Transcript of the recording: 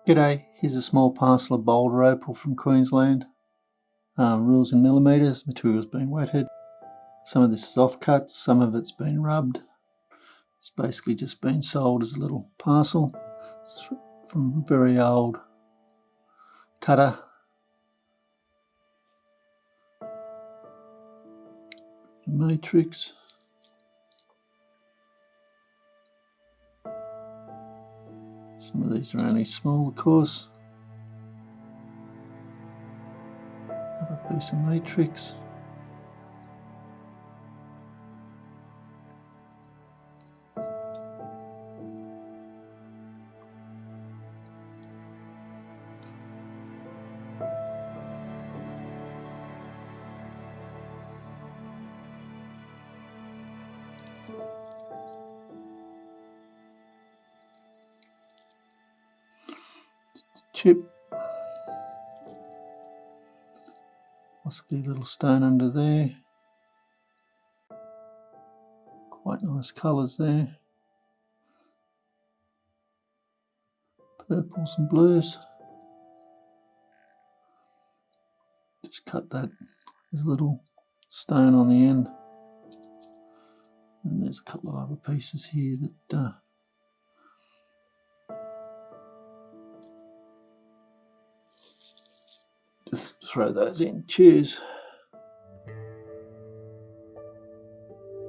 G'day, here's a small parcel of Boulder Opal from Queensland. Rules in millimetres, material's been wetted. Some of this is offcuts, some of it's been rubbed. It's basically just been sold as a little parcel. It's from a very old Tata. Matrix. Some of these are only small, of course. Another piece of matrix. Chip, possibly a little stone under there. Quite nice colours there, purples and blues. Just cut that. There's a little stone on the end, and there's a couple of other pieces here that just throw those in. Cheers.